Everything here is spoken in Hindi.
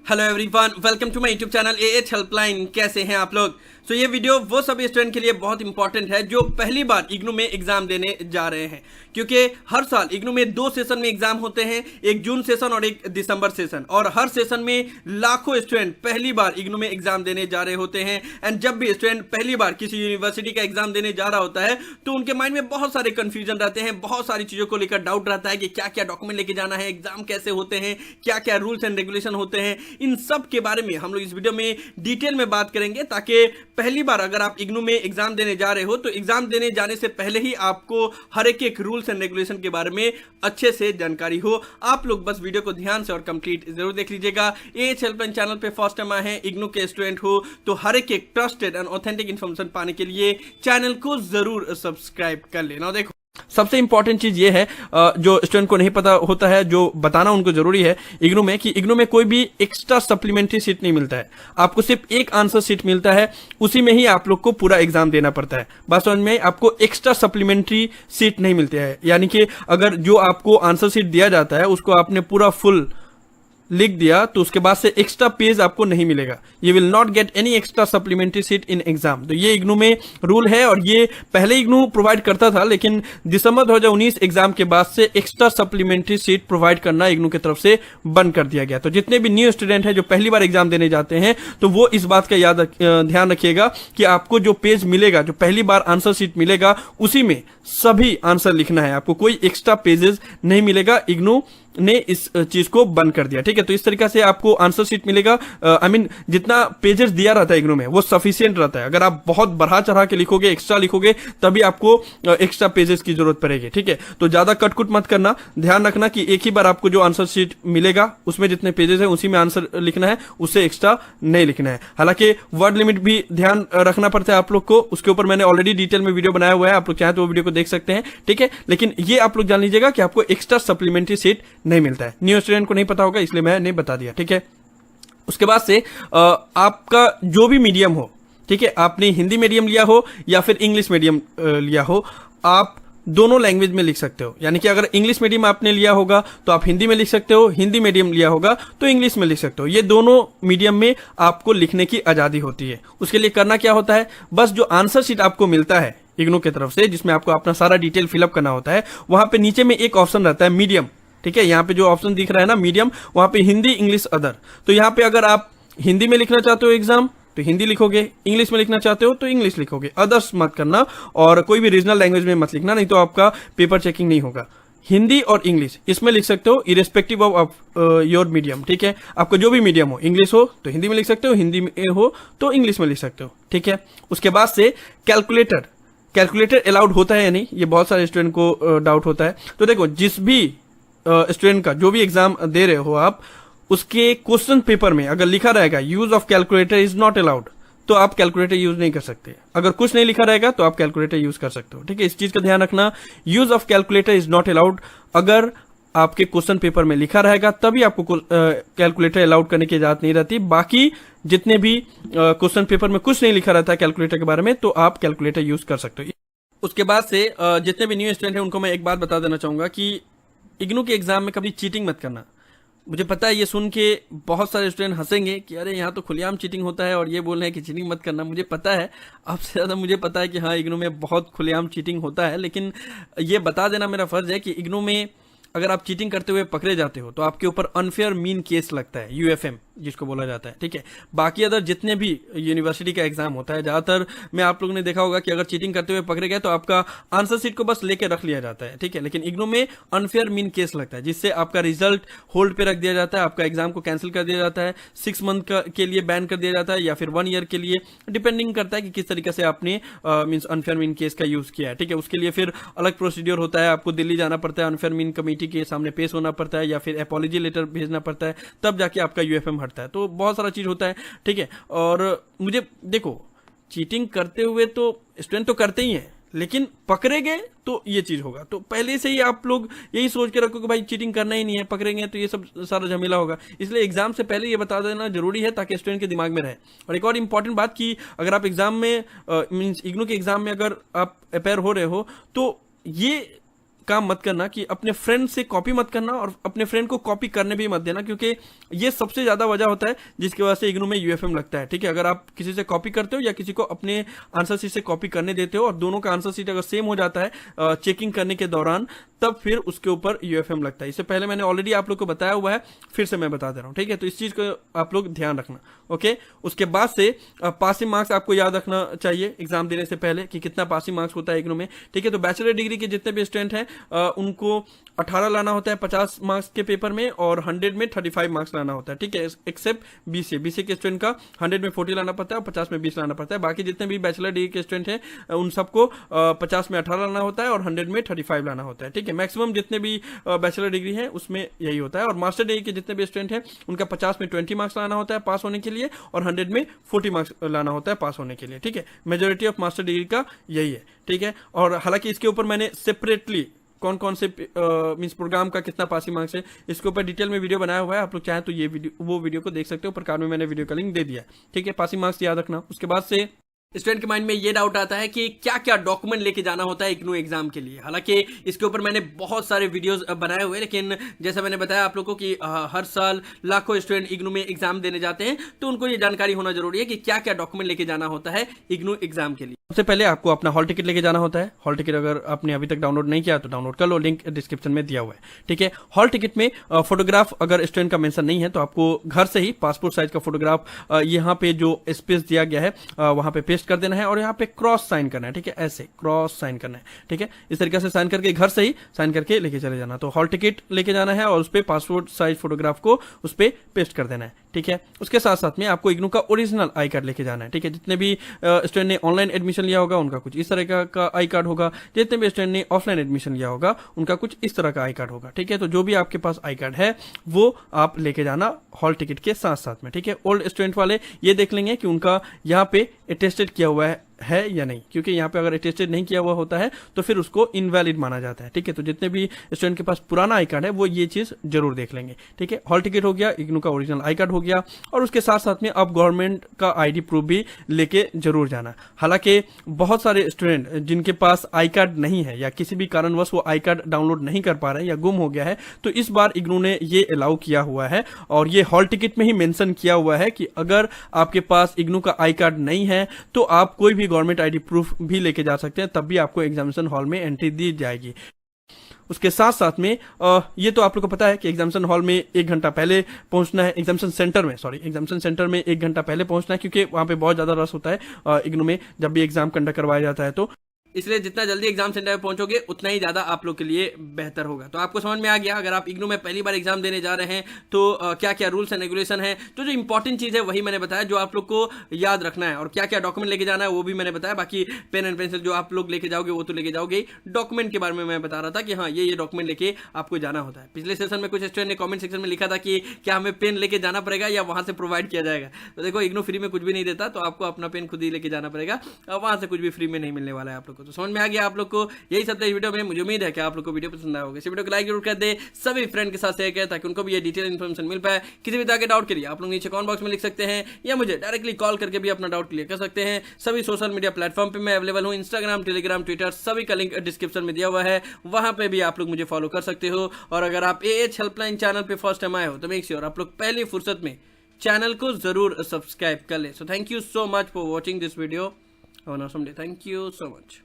Hello everyone, welcome to my YouTube channel A H helpline. कैसे हैं आप लोग? तो ये वीडियो वो सभी स्टूडेंट के लिए बहुत इंपॉर्टेंट है जो पहली बार इग्नू में एग्जाम देने जा रहे हैं, क्योंकि हर साल इग्नू में 2 सेशन में एग्जाम होते हैं, एक जून सेशन और एक दिसंबर सेशन। और हर सेशन में लाखों स्टूडेंट पहली बार इग्नू में एग्जाम देने जा रहे होते हैं। एंड जब भी स्टूडेंट पहली बार किसी यूनिवर्सिटी का एग्जाम देने जा रहा होता है तो उनके माइंड में बहुत सारे कंफ्यूजन रहते हैं, बहुत सारी चीजों को लेकर डाउट रहता है कि क्या क्या डॉक्यूमेंट लेके जाना है, एग्जाम कैसे होते हैं, क्या क्या रूल्स एंड रेगुलेशन होते हैं। इन सब के बारे में हम लोग इस वीडियो में डिटेल में बात करेंगे, ताकि पहली बार अगर आप इग्नू में एग्जाम देने जा रहे हो तो एग्जाम देने जाने से पहले ही आपको हर एक रूल्स एंड रेगुलेशन के बारे में अच्छे से जानकारी हो। आप लोग बस वीडियो को ध्यान से और कंप्लीट जरूर देख लीजिएगा। एएच हेल्पलाइन चैनल पे फर्स्ट टाइम आए हैं, इग्नू के स्टूडेंट हो तो हर एक ट्रस्टेड एंड ऑथेंटिक इन्फॉर्मेशन पाने के लिए चैनल को जरूर सब्सक्राइब कर लेना। देखो, सबसे इंपॉर्टेंट चीज ये है जो स्टूडेंट को नहीं पता होता है, जो बताना उनको जरूरी है इग्नू में, कि इग्नू में कोई भी एक्स्ट्रा सप्लीमेंट्री सीट नहीं मिलता है। आपको सिर्फ एक आंसर सीट मिलता है, उसी में ही आप लोग को पूरा एग्जाम देना पड़ता है। बात समझ में? आपको एक्स्ट्रा सप्लीमेंट्री सीट नहीं मिलती है, यानी कि अगर जो आपको आंसर सीट दिया जाता है उसको आपने पूरा फुल लिख दिया तो उसके बाद से एक्स्ट्रा पेज आपको नहीं मिलेगा। You will not get any extra supplementary seat in exam. तो ये इग्नू में रूल है, और ये पहले इग्नू प्रोवाइड करता था, लेकिन दिसंबर 2019 एग्जाम के बाद से एक्स्ट्रा सप्लीमेंट्री सीट प्रोवाइड करना इग्नू की तरफ से बंद कर दिया गया। तो जितने भी न्यू स्टूडेंट हैं जो पहली बार एग्जाम देने जाते हैं तो वो इस बात का ध्यान रखिएगा कि आपको जो पेज मिलेगा, जो पहली बार आंसर सीट मिलेगा, उसी में सभी आंसर लिखना है। आपको कोई एक्स्ट्रा पेजेस नहीं मिलेगा। इग्नू ने इस चीज को बंद कर दिया, ठीक है। तो इस तरीके से आपको आंसर शीट मिलेगा। जितना पेजेस दिया रहता है इग्नू में वो सफिशिएंट रहता है। अगर आप बहुत बढ़ा चढ़ा के लिखोगे, एक्स्ट्रा लिखोगे, तभी आपको एक्स्ट्रा पेजेस की जरूरत पड़ेगी, ठीक है। तो ज्यादा कटकुट मत करना, ध्यान रखना कि एक ही बार आपको जो आंसर शीट मिलेगा उसमें जितने पेजेस है उसी में आंसर लिखना है, उससे एक्स्ट्रा नहीं लिखना है। हालांकि वर्ड लिमिट भी ध्यान रखना पड़ता है आप लोग को, उसके ऊपर मैंने ऑलरेडी डिटेल में वीडियो बनाया हुआ है, आप लोग चाहे तो वो वीडियो को देख सकते हैं, ठीक है। लेकिन ये आप लोग जान लीजिएगा कि आपको एक्स्ट्रा सप्लीमेंट्री सीट नहीं मिलता है। न्यू स्टूडेंट को नहीं पता होगा, इसलिए मैंने बता दिया, ठीक है। उसके बाद से आपका जो भी मीडियम हो, ठीक है, आपने हिंदी मीडियम लिया हो या फिर इंग्लिश मीडियम लिया हो, आप दोनों लैंग्वेज में लिख सकते हो। यानी कि अगर इंग्लिश मीडियम आपने लिया होगा तो आप हिंदी में लिख सकते हो, हिंदी मीडियम लिया होगा तो इंग्लिश में लिख सकते हो। ये दोनों मीडियम में आपको लिखने की आजादी होती है। उसके लिए करना क्या होता है, बस जो आंसर शीट आपको मिलता है इग्नू की तरफ से, जिसमें आपको अपना सारा डिटेल फिलअप करना होता है, वहां पे नीचे में एक ऑप्शन रहता है मीडियम, ठीक है। यहाँ पे जो ऑप्शन दिख रहा है ना मीडियम, वहां पे हिंदी, इंग्लिश, अदर। तो यहाँ पे अगर आप हिंदी में लिखना चाहते हो एग्जाम तो हिंदी लिखोगे, इंग्लिश में लिखना चाहते हो तो इंग्लिश लिखोगे, अदर्स मत करना, और कोई भी रीजनल लैंग्वेज में मत लिखना, नहीं तो आपका पेपर चेकिंग नहीं होगा। हिंदी और इंग्लिश इसमें लिख सकते हो इरेस्पेक्टिव ऑफ योर मीडियम, ठीक है। आपका जो भी मीडियम हो, इंग्लिश हो तो हिंदी में लिख सकते हो, हिंदी में हो तो इंग्लिश में लिख सकते हो, ठीक है। उसके बाद से कैलकुलेटर अलाउड होता है या नहीं, ये बहुत सारे स्टूडेंट को डाउट होता है। तो देखो, जिस भी स्टूडेंट का जो भी एग्जाम दे रहे हो आप, उसके क्वेश्चन पेपर में अगर लिखा रहेगा use of calculator is not allowed, तो आप कैलकुलेटर यूज नहीं कर सकते। अगर कुछ नहीं लिखा रहेगा तो आप कैलकुलेटर यूज कर सकते हो, ठीक है। इस चीज का ध्यान रखना, use of calculator is not allowed. अगर आपके क्वेश्चन पेपर में लिखा रहेगा तभी आपको कैलकुलेटर अलाउड करने की इजाजत नहीं रहती। बाकी जितने भी क्वेश्चन पेपर में कुछ नहीं लिखा रहता है कैलकुलेटर के बारे में, तो आप कैलकुलेटर यूज कर सकते हो। उसके बाद से जितने भी न्यू स्टूडेंट हैं उनको मैं एक बात बता देना चाहूंगा कि इग्नू के एग्जाम में कभी चीटिंग मत करना। मुझे पता है ये सुन के बहुत सारे स्टूडेंट हंसेंगे कि अरे यहाँ तो खुलेआम चीटिंग होता है और ये बोल रहे हैं कि चीटिंग मत करना। मुझे पता है, आपसे ज़्यादा मुझे पता है कि हाँ, इग्नू में बहुत खुलेआम चीटिंग होता है, लेकिन ये बता देना मेरा फर्ज है कि इग्नू में अगर आप चीटिंग करते हुए पकड़े जाते हो तो आपके ऊपर अनफेयर मीन केस लगता है, यूएफएम जिसको बोला जाता है, ठीक है। बाकी अदर जितने भी यूनिवर्सिटी का एग्जाम होता है, ज्यादातर में आप लोगों ने देखा होगा कि अगर चीटिंग करते हुए पकड़े गए तो आपका आंसर सीट को बस लेके रख लिया जाता है, ठीक है। लेकिन इग्नू में अनफेयर मीन केस लगता है, जिससे आपका रिजल्ट होल्ड पे रख दिया जाता है, आपका एग्जाम को कैंसिल कर दिया जाता है, 6 मंथ के लिए बैन कर दिया जाता है, या फिर 1 ईयर के लिए, डिपेंडिंग करता है कि किस तरीके से आपने मीन्स अनफेयर मीन केस का यूज किया है, ठीक है। उसके लिए फिर अलग प्रोसीड्योर होता है, आपको दिल्ली जाना पड़ता है, अनफेयर मीन कमेटी के सामने पेश होना पड़ता है, या फिर अपॉलॉजी लेटर भेजना पड़ता है, तब जाके आपका यूएफएम हटता है। तो बहुत सारा चीज होता है, ठीक है। और मुझे देखो, चीटिंग करते हुए तो स्टूडेंट तो करते ही हैं, लेकिन पकड़े गए तो ये चीज होगा। तो पहले से ही आप लोग यही सोच के रखो कि भाई चीटिंग करना ही नहीं है, पकड़ेंगे तो ये सब सारा झमेला होगा। इसलिए एग्जाम से पहले ये बता देना जरूरी है, ताकि स्टूडेंट के दिमाग में रहे। और एक और इंपॉर्टेंट बात कि अगर आप एग्जाम में मीन्स इग्नू के एग्जाम में अगर आप अपेयर हो रहे हो तो ये काम मत करना कि अपने फ्रेंड से कॉपी मत करना और अपने फ्रेंड को कॉपी करने भी मत देना, क्योंकि ये सबसे ज़्यादा वजह होता है जिसकी वजह से इग्नू में यूएफएम लगता है। ठीक है, अगर आप किसी से कॉपी करते हो या किसी को अपने आंसर शीट से कॉपी करने देते हो और दोनों का आंसर शीट अगर सेम हो जाता है चेकिंग करने के दौरान, तब फिर उसके ऊपर यूएफएम लगता है। इससे पहले मैंने ऑलरेडी आप लोग को बताया हुआ है, फिर से मैं बता दे रहा हूँ। ठीक है, तो इस चीज को आप लोग ध्यान रखना। ओके, उसके बाद से पासिंग मार्क्स आपको याद रखना चाहिए एग्जाम देने से पहले कि कितना पासिंग मार्क्स होता है इग्नू में। ठीक है, तो बैचलर डिग्री के जितने भी स्टूडेंट हैं उनको 18 लाना होता है 50 मार्क्स के पेपर में, और 100 में 35 मार्क्स लाना होता है। ठीक है, एक्सेप्ट बीसीए के स्टूडेंट का 100 में 40 लाना पड़ता है और 50 में 20 लाना पड़ता है। बाकी जितने भी बैचलर डिग्री के स्टूडेंट हैं उन सबको 50 में 18 लाना होता है और 100 में 35 लाना होता है। ठीक है, मैक्सिमम जितने भी बैचलर डिग्री है उसमें यही होता है। और मास्टर डिग्री के जितने भी स्टूडेंट हैं उनका 50 में 20 मार्क्स लाना होता है पास होने के लिए, और 100 में 40 मार्क्स लाना होता है पास होने के लिए। ठीक है, मेजोरिटी ऑफ मास्टर डिग्री का यही है। ठीक है, और हालांकि इसके ऊपर मैंने सेपरेटली कौन कौन से मींस प्रोग्राम का कितना पासिंग मार्क्स है इसके ऊपर डिटेल में वीडियो बनाया हुआ है। आप लोग चाहें तो ये वीडियो को देख सकते हो, प्रकार में मैंने वीडियो का लिंक दे दिया है। ठीक है, पासिंग मार्क्स याद रखना। उसके बाद से स्टूडेंट के माइंड में ये डाउट आता है कि क्या क्या डॉक्यूमेंट लेके जाना होता है इग्नू एग्जाम के लिए। हालांकि इसके ऊपर मैंने बहुत सारे वीडियोस बनाए हुए हैं, लेकिन जैसा मैंने बताया आप लोगों को कि हर साल लाखों स्टूडेंट इग्नू में एग्जाम देने जाते हैं, तो उनको ये जानकारी होना जरूरी है कि क्या क्या डॉक्यूमेंट लेके जाना होता है इग्नू एग्जाम के लिए। सबसे पहले आपको अपना हॉल टिकट लेके जाना होता है। हॉल टिकट अगर आपने अभी तक डाउनलोड नहीं किया तो डाउनलोड कर लो, लिंक डिस्क्रिप्शन में दिया हुआ है। ठीक है, हॉल टिकट में फोटोग्राफ अगर स्टूडेंट का मेंशन नहीं है तो आपको घर से ही पासपोर्ट साइज का फोटोग्राफ यहाँ पे जो स्पेस दिया गया है वहां पे पेस्ट कर देना है और यहाँ पे क्रॉस साइन करना है। ठीक है, ऐसे क्रॉस साइन करना है। ठीक है, इस तरीके से साइन करके घर से ही साइन करके लेके चले जाना। तो हॉल टिकट लेके जाना है और उस पे पासपोर्ट साइज फोटोग्राफ को उस पे पेस्ट कर देना है। ठीक है, उसके साथ साथ में आपको इग्नू का ओरिजिनल आई कार्ड लेके जाना है। ठीक है, जितने भी स्टूडेंट ने ऑनलाइन एडमिशन लिया होगा उनका कुछ इस तरह का आई कार्ड होगा, जितने भी स्टूडेंट ने ऑफलाइन एडमिशन लिया होगा उनका कुछ इस तरह का आई कार्ड होगा। ठीक है, तो जो भी आपके पास आई कार्ड है वो आप लेके जाना हॉल टिकट के साथ साथ में। ठीक है, ओल्ड स्टूडेंट वाले ये देख लेंगे कि उनका यहाँ पे अटेस्टेड किया हुआ है या नहीं, क्योंकि यहाँ पे अगर अटेस्टेड नहीं किया हुआ होता है तो फिर उसको इनवैलिड माना जाता है। ठीक है, तो जितने भी स्टूडेंट के पास पुराना आई कार्ड है वो ये चीज जरूर देख लेंगे। ठीक है, हॉल टिकट हो गया, इग्नू का ओरिजिनल आई कार्ड हो गया, और उसके साथ साथ में आप गवर्नमेंट का आईडी प्रूफ भी लेके जरूर जाना। हालांकि बहुत सारे स्टूडेंट जिनके पास आई कार्ड नहीं है या किसी भी कारणवश वो आई कार्ड डाउनलोड नहीं कर पा रहे हैं या गुम हो गया है, तो इस बार इग्नू ने ये अलाउ किया हुआ है और ये हॉल टिकट में ही मेंशन किया हुआ है कि अगर आपके पास इग्नू का आई कार्ड नहीं है तो आप कोई भी गवर्नमेंट आईडी प्रूफ भी लेके जा सकते हैं, तब भी आपको एग्जामिनेशन हॉल में एंट्री दी जाएगी। उसके साथ साथ में ये तो आप लोग को पता है कि एग्जामिनेशन हॉल में 1 घंटा पहले पहुंचना है, एग्जामिनेशन सेंटर में 1 घंटा पहले पहुंचना है, क्योंकि वहां पे बहुत ज्यादा रश होता है इग्नू में जब भी एग्जाम कंडक्ट करवाया जाता है। तो इसलिए जितना जल्दी एग्जाम सेंटर में पहुंचोगे उतना ही ज्यादा आप लोग के लिए बेहतर होगा। तो आपको समझ में आ गया, अगर आप इग्नू में पहली बार एग्जाम देने जा रहे हैं तो क्या क्या रूल्स एंड रेगुलेशन है। तो जो इंपॉर्टेंट चीज है वही मैंने बताया, जो आप लोग को याद रखना है, और क्या क्या डॉक्यूमेंट लेके जाना है वो भी मैंने बताया। बाकी पेन एंड पेंसिल जो आप लोग लेके जाओगे वो तो लेके जाओगे। डॉक्यूमेंट के बारे में मैं बता रहा था कि हाँ ये डॉक्यूमेंट लेके आपको जाना होता है। पिछले सेशन में कुछ स्टूडेंट ने कॉमेंट सेक्शन में लिखा था कि क्या हमें पेन लेके जाना पड़ेगा या वहां से प्रोवाइड किया जाएगा। तो देखो इग्नू फ्री में कुछ भी नहीं देता, तो आपको अपना पेन खुद ही लेके जाना पड़ेगा, वहां से कुछ भी फ्री में नहीं मिलने वाला है आप लोग को। तो समझ में आ गया आप लोग को। यही सब था इस वीडियो में। मुझे उम्मीद है कि आप लोग को वीडियो पसंद आया होगा। इस वीडियो को लाइक जरूर कर दे, सभी फ्रेंड के साथ शेयर करें ताकि उनको भी ये डिटेल इन्फॉर्मेशन मिल पाए। किसी भी तरह के डाउट के लिए आप लोग नीचे कमेंट बॉक्स में लिख सकते हैं या मुझे डायरेक्टली कॉल करके भी अपना डाउट क्लियर कर सकते हैं। सभी सोशल मीडिया प्लेटफॉर्म पे मैं अवेलेबल हूं, इंस्टाग्राम, टेलीग्राम, ट्विटर, सभी का लिंक डिस्क्रिप्शन में दिया हुआ है, वहां पे भी आप लोग मुझे फॉलो कर सकते हो। और अगर आप एएच हेल्पलाइन चैनल पे फर्स्ट टाइम आए हो तो मेक श्योर आप लोग पहली फुर्सत में चैनल को जरूर सब्सक्राइब कर ले। So thank you so much for watching this video. Have a awesome day. Thank you so much.